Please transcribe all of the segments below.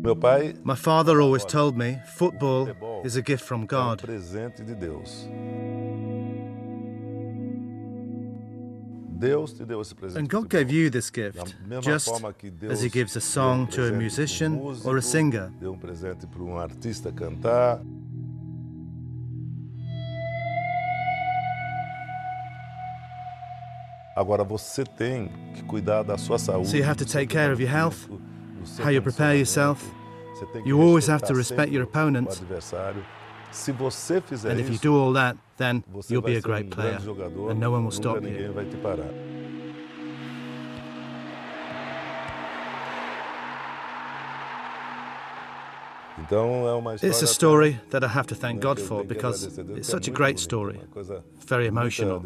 My father always told me football is a gift from God. And God gave you this gift, just as He gives a song to a musician or a singer. So you have to take care of your health, how you prepare yourself. You always have to respect your opponent. And if you do all that, then you'll be a great player, and no one will stop you. It's a story that I have to thank God for, because it's such a great story, very emotional.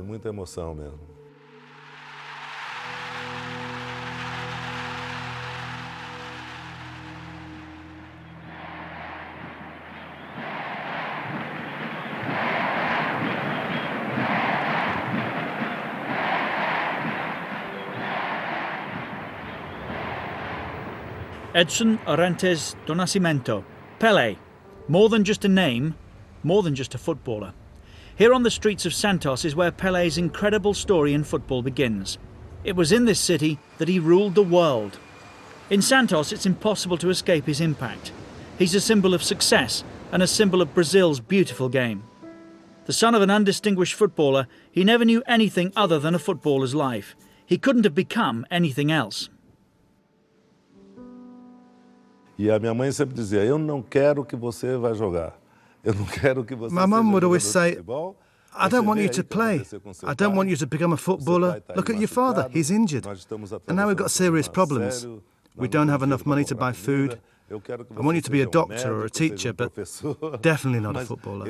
Edson Arantes do Nascimento, Pele, more than just a name, more than just a footballer. Here on the streets of Santos is where Pele's incredible story in football begins. It was in this city that he ruled the world. In Santos, it's impossible to escape his impact. He's a symbol of success and a symbol of Brazil's beautiful game. The son of an undistinguished footballer, he never knew anything other than a footballer's life. He couldn't have become anything else. My mum would always say, I don't want you to play. I don't want you to become a footballer. Look at your father, he's injured. And now we've got serious problems. We don't have enough money to buy food. I want you to be a doctor or a teacher, but definitely not a footballer.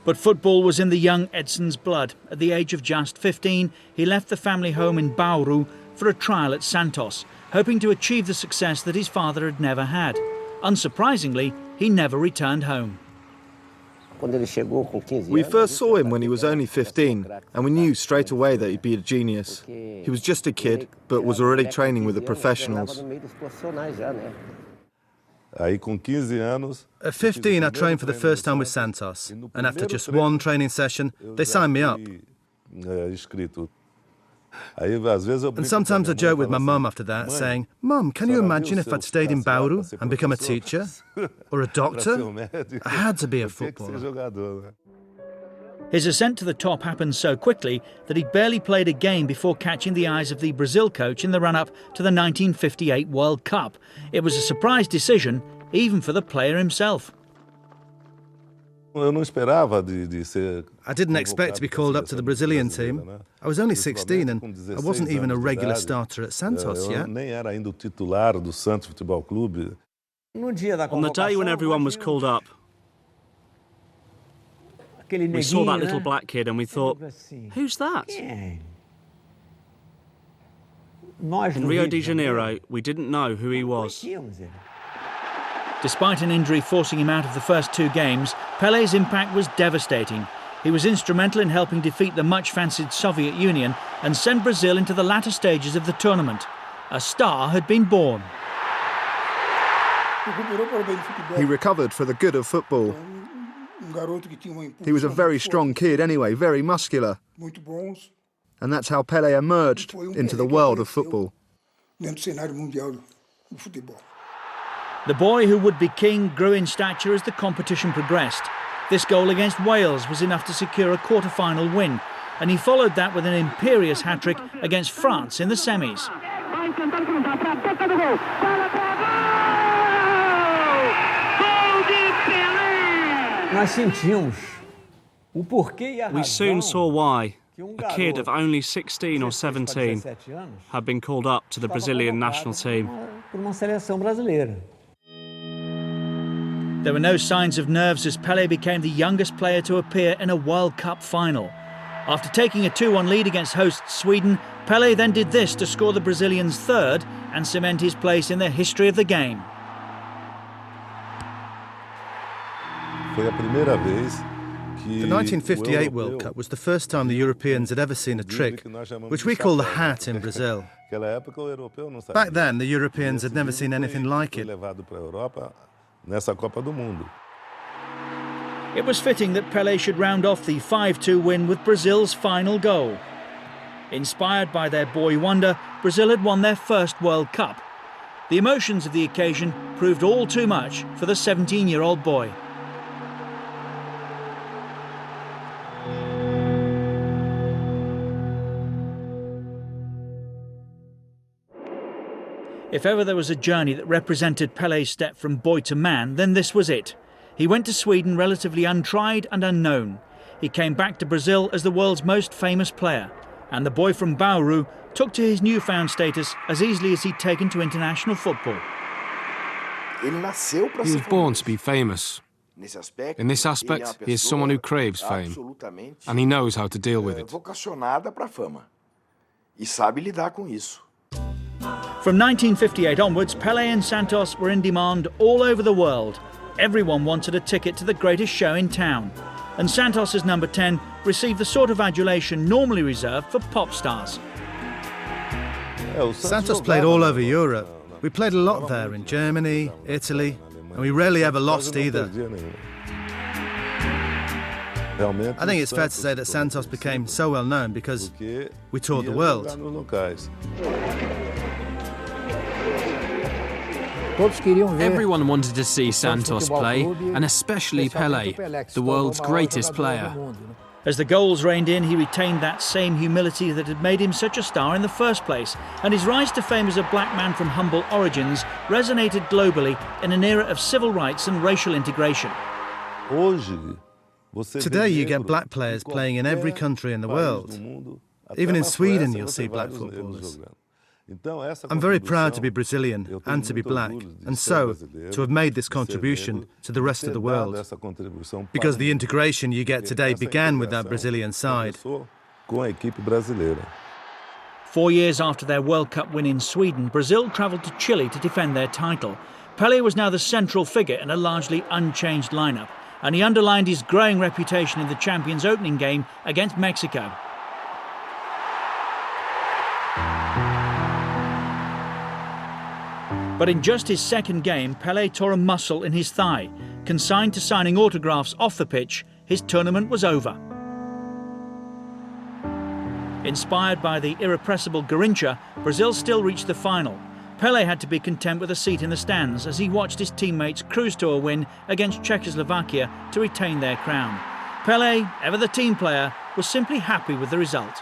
But football was in the young Edson's blood. At the age of just 15, he left the family home in Bauru for a trial at Santos, hoping to achieve the success that his father had never had. Unsurprisingly, he never returned home. We first saw him when he was only 15, and we knew straight away that he'd be a genius. He was just a kid, but was already training with the professionals. At 15, I trained for the first time with Santos, and after just one training session, they signed me up. And sometimes I joke with my mum after that, saying, Mum, can you imagine if I'd stayed in Bauru and become a teacher? Or a doctor? I had to be a footballer. His ascent to the top happened so quickly that he barely played a game before catching the eyes of the Brazil coach in the run-up to the 1958 World Cup. It was a surprise decision, even for the player himself. I didn't expect to be called up to the Brazilian team. I was only 16 and I wasn't even a regular starter at Santos yet. On the day when everyone was called up, we saw that little black kid and we thought, who's that? In Rio de Janeiro, we didn't know who he was. Despite an injury forcing him out of the first two games, Pele's impact was devastating. He was instrumental in helping defeat the much-fancied Soviet Union and send Brazil into the latter stages of the tournament. A star had been born. He recovered for the good of football. He was a very strong kid anyway, very muscular. And that's how Pele emerged into the world of football. The boy who would be king grew in stature as the competition progressed. This goal against Wales was enough to secure a quarter-final win, and he followed that with an imperious hat-trick against France in the semis. We soon saw why a kid of only 16 or 17 had been called up to the Brazilian national team. There were no signs of nerves as Pele became the youngest player to appear in a World Cup final. After taking a 2-1 lead against hosts Sweden, Pele then did this to score the Brazilians' third and cement his place in the history of the game. The 1958 World Cup was the first time the Europeans had ever seen a trick, which we call the hat in Brazil. Back then, the Europeans had never seen anything like it. It was fitting that Pele should round off the 5-2 win with Brazil's final goal. Inspired by their boy wonder, Brazil had won their first World Cup. The emotions of the occasion proved all too much for the 17-year-old boy. If ever there was a journey that represented Pele's step from boy to man, then this was it. He went to Sweden relatively untried and unknown. He came back to Brazil as the world's most famous player. And the boy from Bauru took to his newfound status as easily as he'd taken to international football. He was born to be famous. In this aspect, he is someone who craves fame, and he knows how to deal with it. From 1958 onwards, Pele and Santos were in demand all over the world. Everyone wanted a ticket to the greatest show in town. And Santos' number 10 received the sort of adulation normally reserved for pop stars. Santos played all over Europe. We played a lot there, in Germany, Italy, and we rarely ever lost either. I think it's fair to say that Santos became so well known because we toured the world. Everyone wanted to see Santos play, and especially Pele, the world's greatest player. As the goals rained in, he retained that same humility that had made him such a star in the first place, and his rise to fame as a black man from humble origins resonated globally in an era of civil rights and racial integration. Today you get black players playing in every country in the world. Even in Sweden you'll see black footballers. I'm very proud to be Brazilian and to be black, and so to have made this contribution to the rest of the world. Because the integration you get today began with that Brazilian side. 4 years after their World Cup win in Sweden, Brazil travelled to Chile to defend their title. Pele was now the central figure in a largely unchanged lineup, and he underlined his growing reputation in the champions' opening game against Mexico. But in just his second game, Pele tore a muscle in his thigh. Consigned to signing autographs off the pitch, his tournament was over. Inspired by the irrepressible Garrincha, Brazil still reached the final. Pele had to be content with a seat in the stands as he watched his teammates cruise to a win against Czechoslovakia to retain their crown. Pele, ever the team player, was simply happy with the result.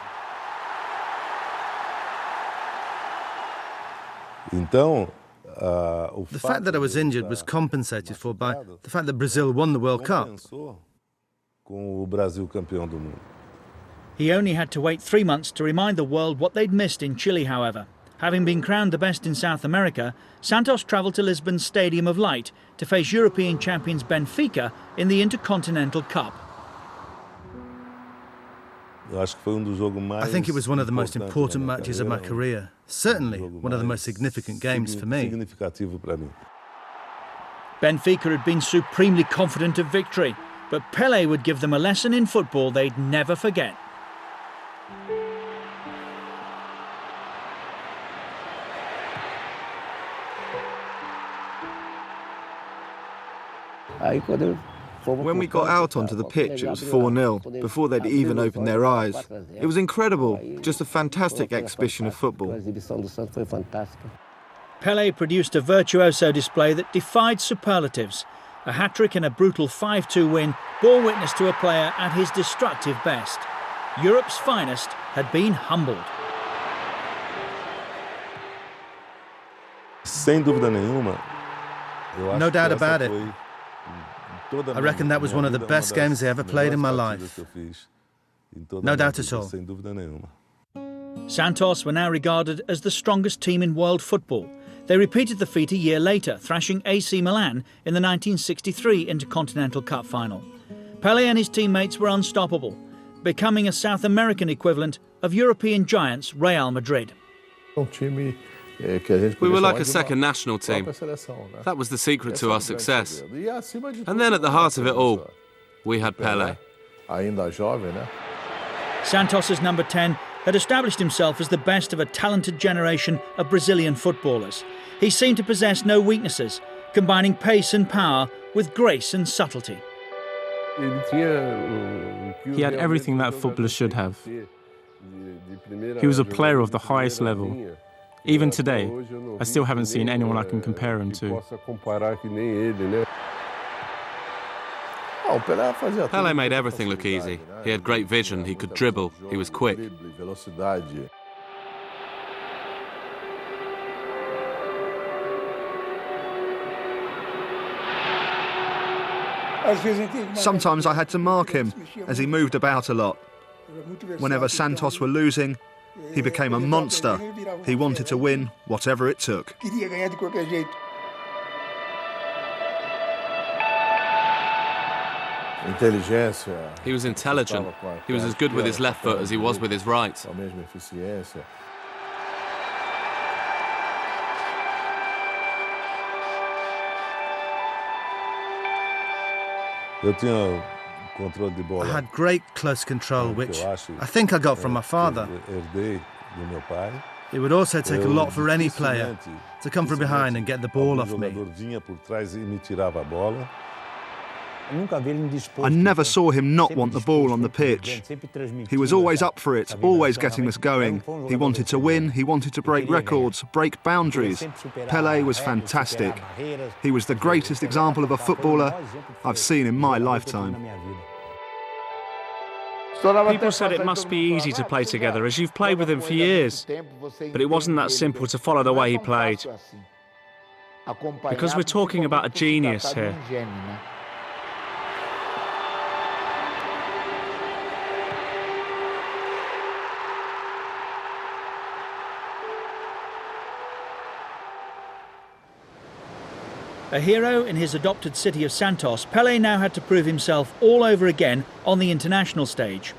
The fact that I was injured was compensated for by the fact that Brazil won the World Cup. He only had to wait 3 months to remind the world what they'd missed in Chile, however. Having been crowned the best in South America, Santos travelled to Lisbon's Stadium of Light to face European champions Benfica in the Intercontinental Cup. I think it was one of the most important matches of my career. Certainly one of the most significant games for me. Benfica had been supremely confident of victory, but Pele would give them a lesson in football they'd never forget. When we got out onto the pitch, it was 4-0, before they'd even opened their eyes. It was incredible, just a fantastic exhibition of football. Pele produced a virtuoso display that defied superlatives. A hat-trick and a brutal 5-2 win bore witness to a player at his destructive best. Europe's finest had been humbled. No doubt about it. I reckon that was one of the best games I ever played in my life. No doubt at all. Santos were now regarded as the strongest team in world football. They repeated the feat a year later, thrashing AC Milan in the 1963 Intercontinental Cup final. Pele and his teammates were unstoppable, becoming a South American equivalent of European giants Real Madrid. We were like a second national team. That was the secret to our success. And then at the heart of it all, we had Pele. Santos' number 10 had established himself as the best of a talented generation of Brazilian footballers. He seemed to possess no weaknesses, combining pace and power with grace and subtlety. He had everything that a footballer should have. He was a player of the highest level. Even today, I still haven't seen anyone I can compare him to. Pele made everything look easy. He had great vision, he could dribble, he was quick. Sometimes I had to mark him, as he moved about a lot. Whenever Santos were losing, he became a monster. He wanted to win, whatever it took. He was intelligent. He was as good with his left foot as he was with his right. I had great close control, which I think I got from my father. It would also take a lot for any player to come from behind and get the ball off me. I never saw him not want the ball on the pitch. He was always up for it, always getting us going. He wanted to win, he wanted to break records, break boundaries. Pele was fantastic. He was the greatest example of a footballer I've seen in my lifetime. People said it must be easy to play together, as you've played with him for years. But it wasn't that simple to follow the way he played. Because we're talking about a genius here. A hero in his adopted city of Santos, Pele now had to prove himself all over again on the international stage.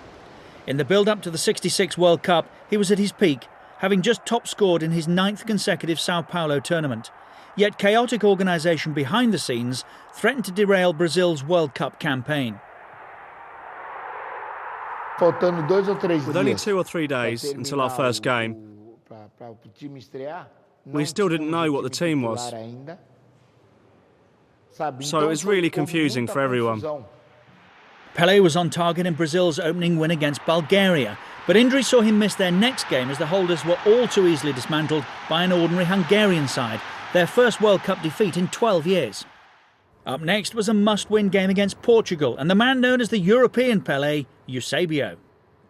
In the build-up to the '66 World Cup, he was at his peak, having just top-scored in his 9th consecutive Sao Paulo tournament. Yet chaotic organisation behind the scenes threatened to derail Brazil's World Cup campaign. With only 2 or 3 days until our first game, we still didn't know what the team was. So it was really confusing for everyone. Pele was on target in Brazil's opening win against Bulgaria, but injury saw him miss their next game as the holders were all too easily dismantled by an ordinary Hungarian side, their first World Cup defeat in 12 years. Up next was a must-win game against Portugal and the man known as the European Pele, Eusebio.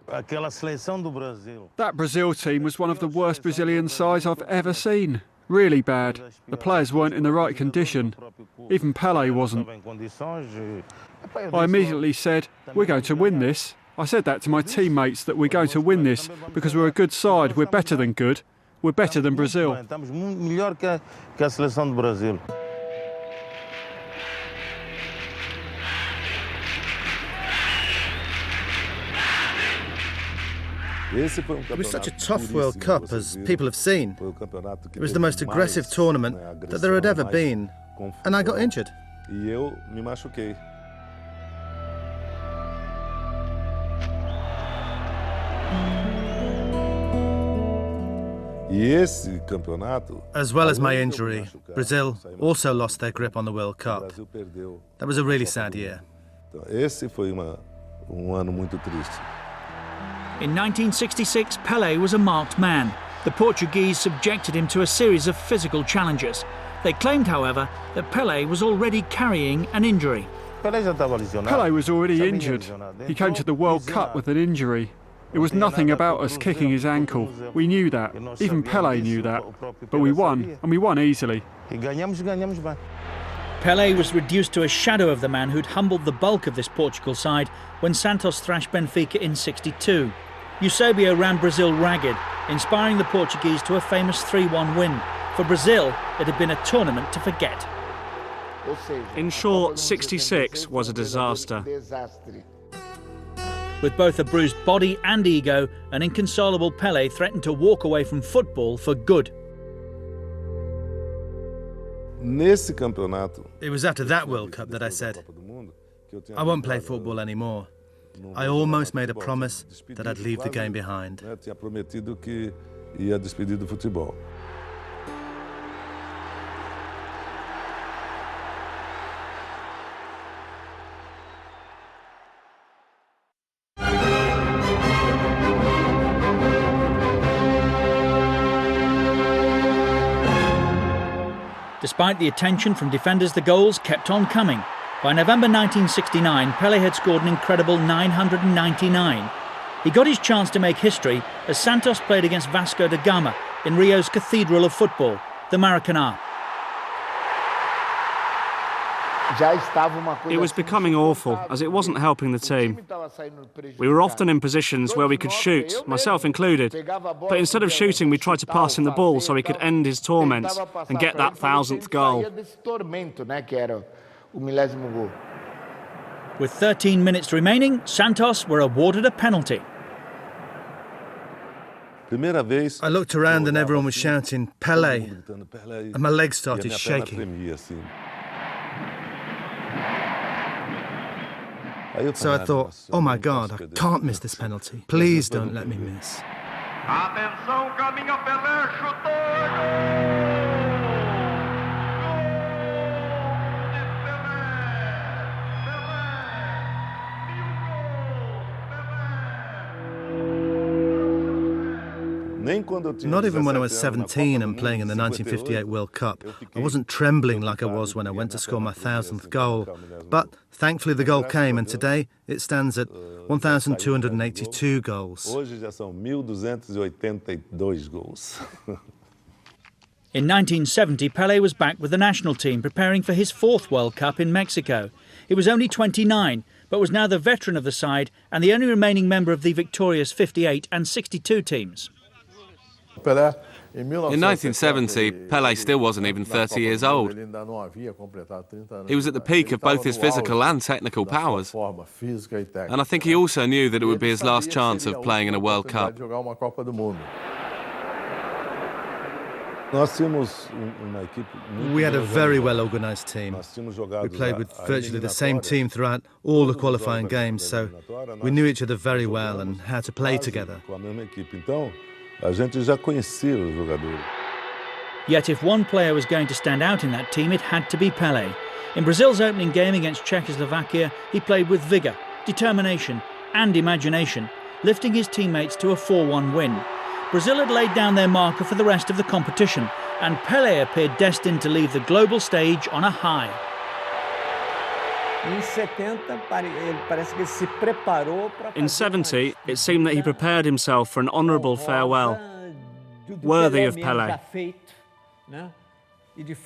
That Brazil team was one of the worst Brazilian sides I've ever seen. Really bad. The players weren't in the right condition. Even Pele wasn't. I immediately said, we're going to win this. I said that to my teammates, that we're going to win this because we're a good side, we're better than good, we're better than Brazil. It was such a tough World Cup, as people have seen. It was the most aggressive tournament that there had ever been, and I got injured. As well as my injury, Brazil also lost their grip on the World Cup. That was a really sad year. In 1966, Pele was a marked man. The Portuguese subjected him to a series of physical challenges. They claimed, however, that Pele was already carrying an injury. Pele was already injured. He came to the World Cup with an injury. It was nothing about us kicking his ankle. We knew that. Even Pele knew that. But we won, and we won easily. Pele was reduced to a shadow of the man who'd humbled the bulk of this Portugal side when Santos thrashed Benfica in '62. Eusebio ran Brazil ragged, inspiring the Portuguese to a famous 3-1 win. For Brazil, it had been a tournament to forget. In short, '66 was a disaster. With both a bruised body and ego, an inconsolable Pele threatened to walk away from football for good. It was after that World Cup that I said, I won't play football anymore. I almost made a promise that I'd leave the game behind. Despite the attention from defenders, the goals kept on coming. By November 1969, Pele had scored an incredible 999. He got his chance to make history as Santos played against Vasco da Gama in Rio's cathedral of football, the Maracanã. It was becoming awful, as it wasn't helping the team. We were often in positions where we could shoot, myself included, but instead of shooting we tried to pass him the ball so he could end his torments and get that 1,000th goal. With 13 minutes remaining, Santos were awarded a penalty. I looked around and everyone was shouting, "Pele," and my legs started shaking. So I thought, oh my God, I can't miss this penalty. Please don't let me miss. Not even when I was 17 and playing in the 1958 World Cup, I wasn't trembling like I was when I went to score my 1,000th goal. But thankfully the goal came, and today it stands at 1,282 goals. In 1970, Pele was back with the national team, preparing for his 4th World Cup in Mexico. He was only 29, but was now the veteran of the side and the only remaining member of the victorious 58 and 62 teams. In 1970, Pele still wasn't even 30 years old. He was at the peak of both his physical and technical powers. And I think he also knew that it would be his last chance of playing in a World Cup. We had a very well-organised team. We played with virtually the same team throughout all the qualifying games, so we knew each other very well and how to play together. Yet if one player was going to stand out in that team, it had to be Pele. In Brazil's opening game against Czechoslovakia, he played with vigour, determination and imagination, lifting his teammates to a 4-1 win. Brazil had laid down their marker for the rest of the competition, and Pele appeared destined to leave the global stage on a high. In 70, it seemed that he prepared himself for an honourable farewell, worthy of Pele.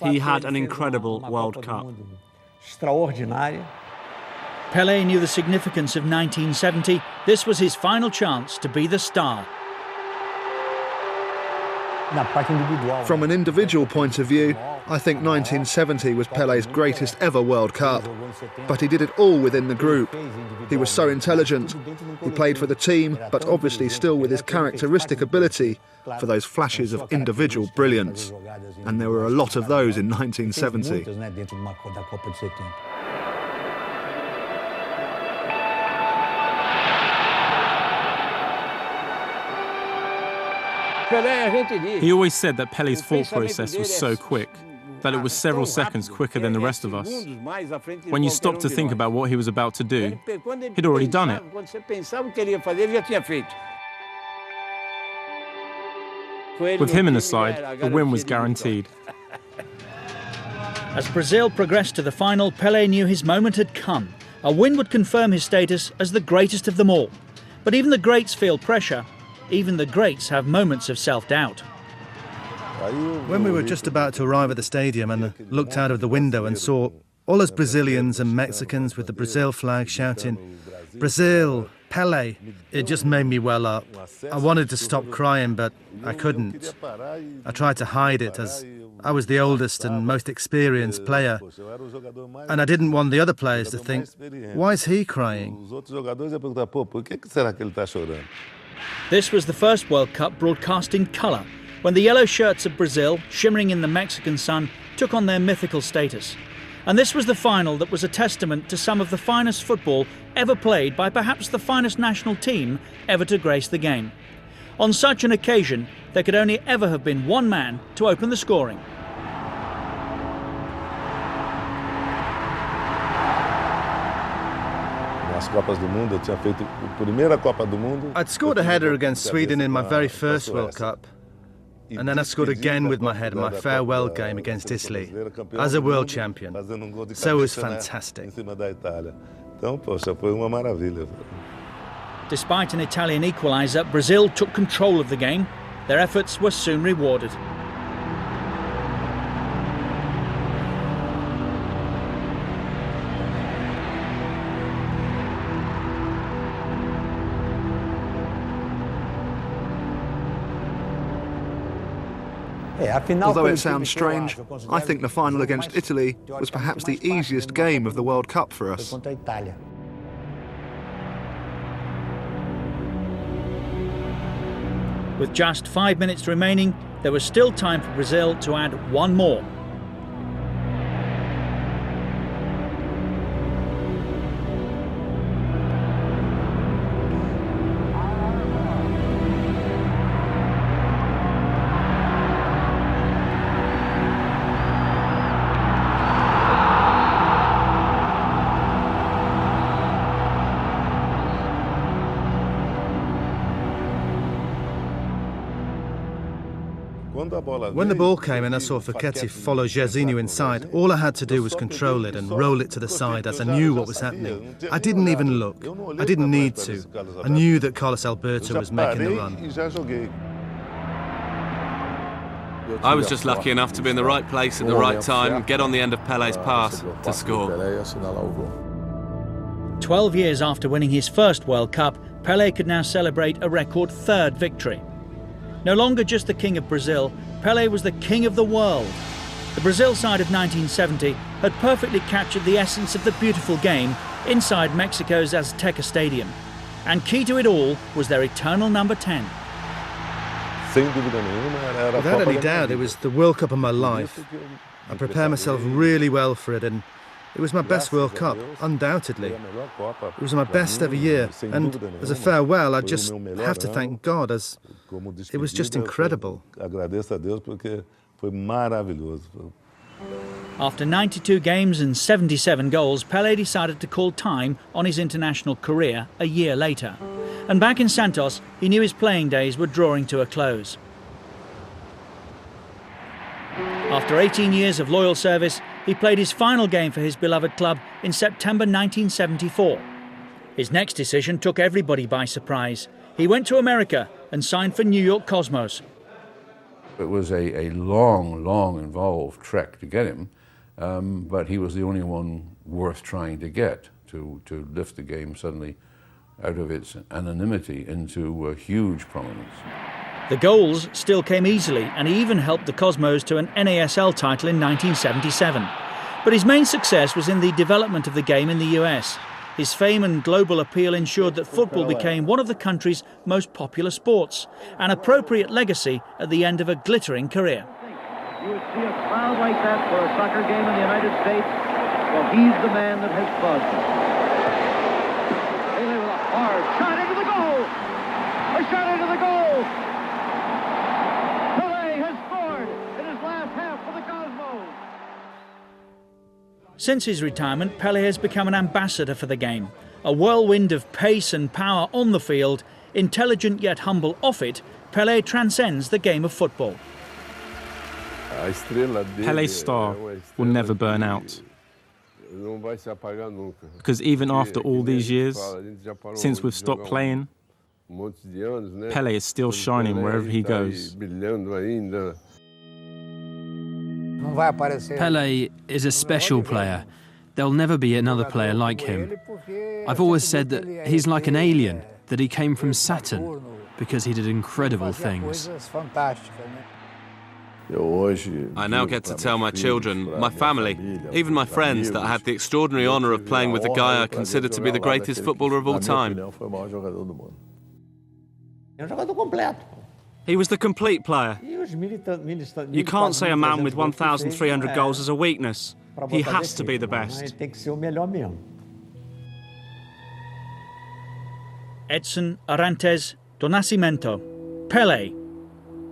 He had an incredible World Cup. Pele knew the significance of 1970. This was his final chance to be the star. From an individual point of view, I think 1970 was Pele's greatest ever World Cup. But he did it all within the group. He was so intelligent. He played for the team, but obviously still with his characteristic ability for those flashes of individual brilliance. And there were a lot of those in 1970. He always said that Pele's thought process was so quick, that it was several seconds quicker than the rest of us. When you stopped to think about what he was about to do, he'd already done it. With him in the side, the win was guaranteed. As Brazil progressed to the final, Pele knew his moment had come. A win would confirm his status as the greatest of them all. But even the greats feel pressure. Even the greats have moments of self-doubt. When we were just about to arrive at the stadium and looked out of the window and saw all us Brazilians and Mexicans with the Brazil flag shouting, "Brazil, Pele," it just made me well up. I wanted to stop crying, but I couldn't. I tried to hide it as I was the oldest and most experienced player. And I didn't want the other players to think, why is he crying? This was the first World Cup broadcast in colour, when the yellow shirts of Brazil, shimmering in the Mexican sun, took on their mythical status. And this was the final that was a testament to some of the finest football ever played by perhaps the finest national team ever to grace the game. On such an occasion, there could only ever have been one man to open the scoring. I'd scored a header against Sweden in my very first World Cup. And then I scored again with my head in my farewell game against Italy as a world champion. So it was fantastic. Despite an Italian equaliser, Brazil took control of the game. Their efforts were soon rewarded. Although it sounds strange, I think the final against Italy was perhaps the easiest game of the World Cup for us. With just 5 minutes remaining, there was still time for Brazil to add one more. When the ball came and I saw Fochetti follow Jairzinho inside, all I had to do was control it and roll it to the side as I knew what was happening. I didn't even look. I didn't need to. I knew that Carlos Alberto was making the run. I was just lucky enough to be in the right place at the right time, get on the end of Pele's pass to score. 12 years after winning his first World Cup, Pele could now celebrate a record third victory. No longer just the king of Brazil, Pele was the king of the world. The Brazil side of 1970 had perfectly captured the essence of the beautiful game inside Mexico's Azteca Stadium. And key to it all was their eternal number 10. Without any doubt, it was the World Cup of my life. I prepared myself really well for it, and it was my best World Cup, undoubtedly. It was my best ever year, and as a farewell, I just have to thank God, as it was just incredible. After 92 games and 77 goals, Pele decided to call time on his international career a year later. And back in Santos, he knew his playing days were drawing to a close. After 18 years of loyal service, he played his final game for his beloved club in September 1974. His next decision took everybody by surprise. He went to America and signed for New York Cosmos. It was a long involved trek to get him, but he was the only one worth trying to get, to lift the game suddenly out of its anonymity into huge prominence. The goals still came easily, and he even helped the Cosmos to an NASL title in 1977. But his main success was in the development of the game in the US. His fame and global appeal ensured that football became one of the country's most popular sports, an appropriate legacy at the end of a glittering career. You would see a crowd like that for a soccer game in the United States? Well, he's the man that has caused it. Pele with a hard shot into the goal! A shot into the goal! Pele has scored in his last half for the Cosmos! Since his retirement, Pele has become an ambassador for the game. A whirlwind of pace and power on the field, intelligent yet humble off it, Pele transcends the game of football. Pele's star will never burn out. Because even after all these years, since we've stopped playing, Pele is still shining wherever he goes. Pele is a special player. There'll never be another player like him. I've always said that he's like an alien, that he came from Saturn, because he did incredible things. I now get to tell my children, my family, even my friends, that I had the extraordinary honour of playing with the guy I consider to be the greatest footballer of all time. He was the complete player. You can't say a man with 1,300 goals is a weakness. He has to be the best. Edson Arantes do Nascimento. Pele.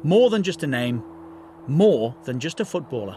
More than just a name, more than just a footballer.